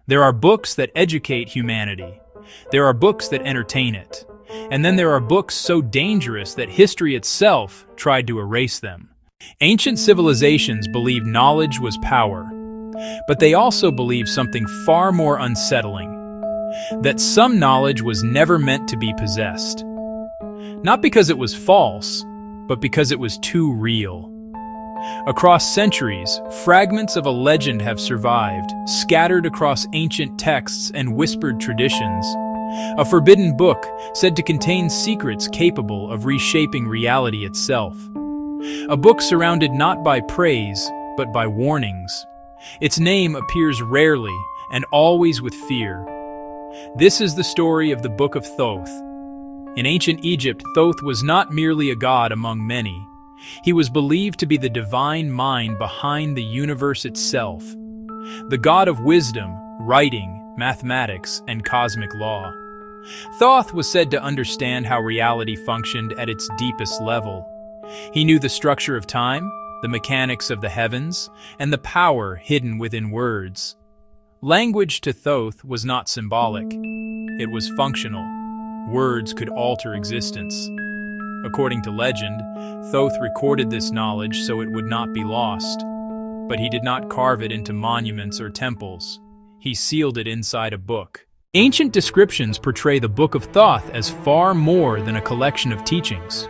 There are books that educate humanity. There are books that entertain it. And then there are books so dangerous that history itself tried to erase them. Ancient civilizations believed knowledge was power, but they also believed something far more unsettling, that some knowledge was never meant to be possessed. Not because it was false, but because it was too real. Across centuries, fragments of a legend have survived, scattered across ancient texts and whispered traditions. A forbidden book said to contain secrets capable of reshaping reality itself. A book surrounded not by praise, but by warnings. Its name appears rarely and always with fear. This is the story of the Book of Thoth. In ancient Egypt, Thoth was not merely a god among many. He was believed to be the divine mind behind the universe itself, the god of wisdom, writing, mathematics, and cosmic law. Thoth was said to understand how reality functioned at its deepest level. He knew the structure of time, the mechanics of the heavens, and the power hidden within words. Language to Thoth was not symbolic. It was functional. Words could alter existence. According to legend, Thoth recorded this knowledge so it would not be lost. But he did not carve it into monuments or temples. He sealed it inside a book. Ancient descriptions portray the Book of Thoth as far more than a collection of teachings.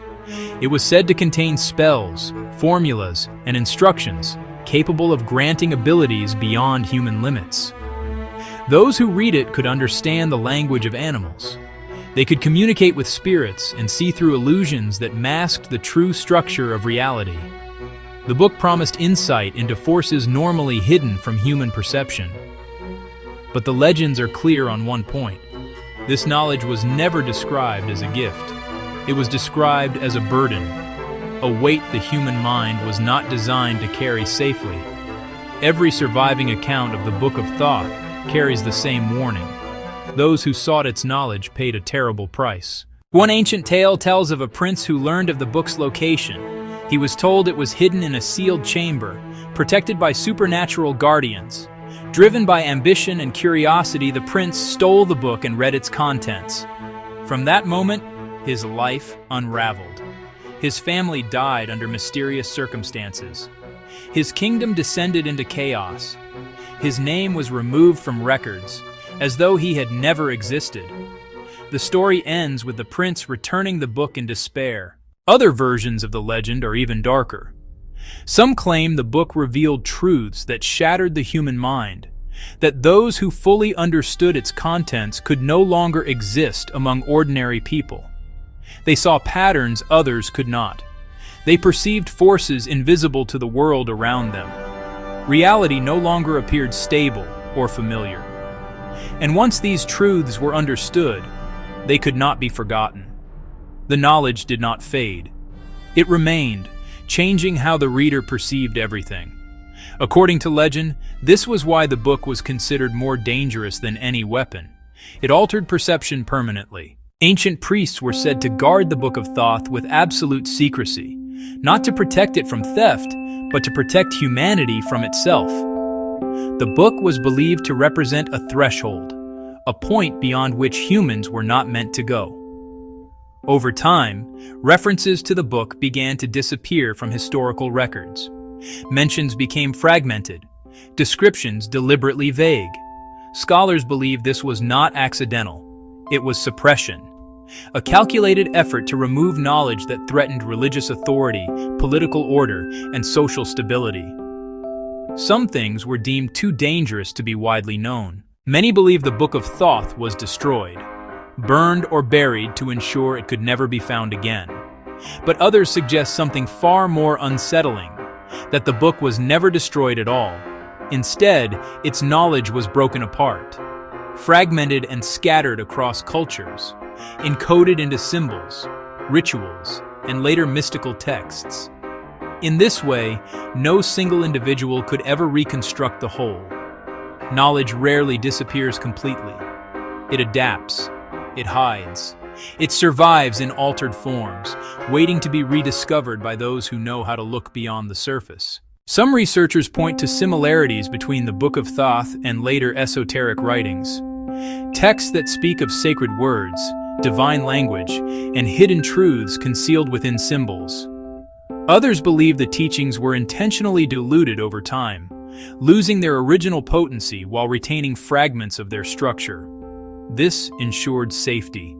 It was said to contain spells, formulas, and instructions capable of granting abilities beyond human limits. Those who read it could understand the language of animals. They could communicate with spirits and see through illusions that masked the true structure of reality. The book promised insight into forces normally hidden from human perception. But the legends are clear on one point. This knowledge was never described as a gift. It was described as a burden, a weight the human mind was not designed to carry safely. Every surviving account of the Book of Thoth carries the same warning. Those who sought its knowledge paid a terrible price. One ancient tale tells of a prince who learned of the book's location. He was told it was hidden in a sealed chamber, protected by supernatural guardians. Driven by ambition and curiosity, the prince stole the book and read its contents. From that moment, his life unraveled. His family died under mysterious circumstances. His kingdom descended into chaos. His name was removed from records, as though he had never existed. The story ends with the prince returning the book in despair. Other versions of the legend are even darker. Some claim the book revealed truths that shattered the human mind, that those who fully understood its contents could no longer exist among ordinary people. They saw patterns others could not. They perceived forces invisible to the world around them. Reality no longer appeared stable or familiar. And once these truths were understood, they could not be forgotten. The knowledge did not fade. It remained, changing how the reader perceived everything. According to legend, this was why the book was considered more dangerous than any weapon. It altered perception permanently. Ancient priests were said to guard the Book of Thoth with absolute secrecy, not to protect it from theft, but to protect humanity from itself. The book was believed to represent a threshold, a point beyond which humans were not meant to go. Over time, references to the book began to disappear from historical records. Mentions became fragmented, descriptions deliberately vague. Scholars believe this was not accidental. It was suppression, a calculated effort to remove knowledge that threatened religious authority, political order, and social stability. Some things were deemed too dangerous to be widely known. Many believe the Book of Thoth was destroyed, burned or buried to ensure it could never be found again. But others suggest something far more unsettling, that the book was never destroyed at all. Instead, its knowledge was broken apart, fragmented and scattered across cultures, encoded into symbols, rituals, and later mystical texts. In this way, no single individual could ever reconstruct the whole. Knowledge rarely disappears completely. It adapts. It hides. It survives in altered forms, waiting to be rediscovered by those who know how to look beyond the surface. Some researchers point to similarities between the Book of Thoth and later esoteric writings. Texts that speak of sacred words, divine language, and hidden truths concealed within symbols. Others believe the teachings were intentionally diluted over time, losing their original potency while retaining fragments of their structure. This ensured safety.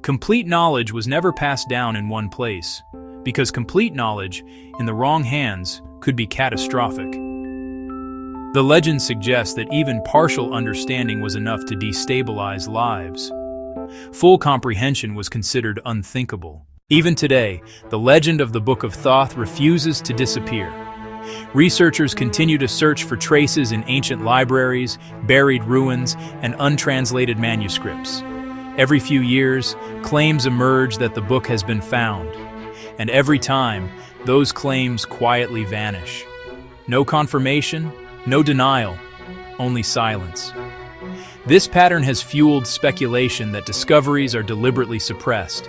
Complete knowledge was never passed down in one place, because complete knowledge, in the wrong hands, could be catastrophic. The legend suggests that even partial understanding was enough to destabilize lives. Full comprehension was considered unthinkable. Even today, the legend of the Book of Thoth refuses to disappear. Researchers continue to search for traces in ancient libraries, buried ruins, and untranslated manuscripts. Every few years, claims emerge that the book has been found, and every time, those claims quietly vanish. No confirmation, no denial, only silence. This pattern has fueled speculation that discoveries are deliberately suppressed,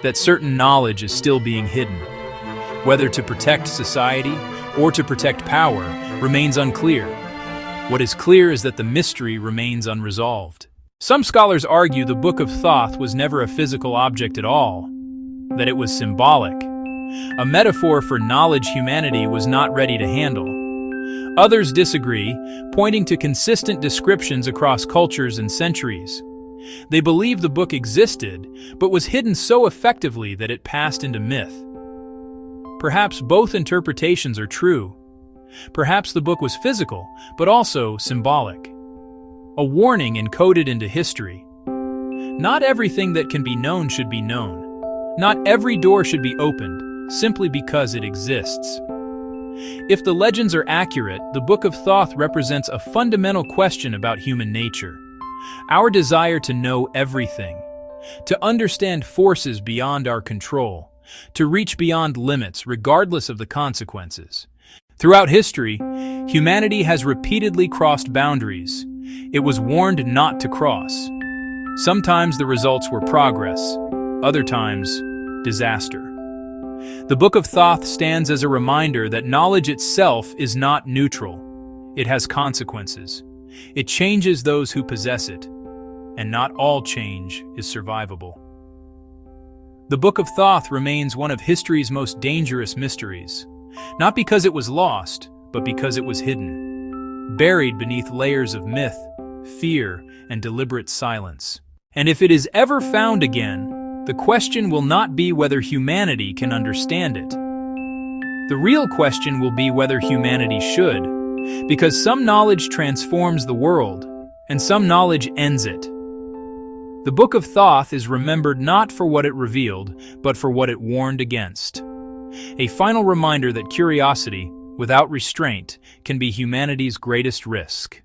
that certain knowledge is still being hidden. Whether to protect society or to protect power remains unclear. What is clear is that the mystery remains unresolved. Some scholars argue the Book of Thoth was never a physical object at all, that it was symbolic, a metaphor for knowledge humanity was not ready to handle. Others disagree, pointing to consistent descriptions across cultures and centuries. They believe the book existed, but was hidden so effectively that it passed into myth. Perhaps both interpretations are true. Perhaps the book was physical, but also symbolic. A warning encoded into history. Not everything that can be known should be known. Not every door should be opened, simply because it exists. If the legends are accurate, the Book of Thoth represents a fundamental question about human nature. Our desire to know everything, to understand forces beyond our control, to reach beyond limits regardless of the consequences. Throughout history, humanity has repeatedly crossed boundaries. It was warned not to cross. Sometimes the results were progress, other times, disaster. The Book of Thoth stands as a reminder that knowledge itself is not neutral. It has consequences. It changes those who possess it, and not all change is survivable. The Book of Thoth remains one of history's most dangerous mysteries, not because it was lost, but because it was hidden, buried beneath layers of myth, fear, and deliberate silence. And if it is ever found again, the question will not be whether humanity can understand it. The real question will be whether humanity should, because some knowledge transforms the world, and some knowledge ends it. The Book of Thoth is remembered not for what it revealed, but for what it warned against. A final reminder that curiosity, without restraint, can be humanity's greatest risk.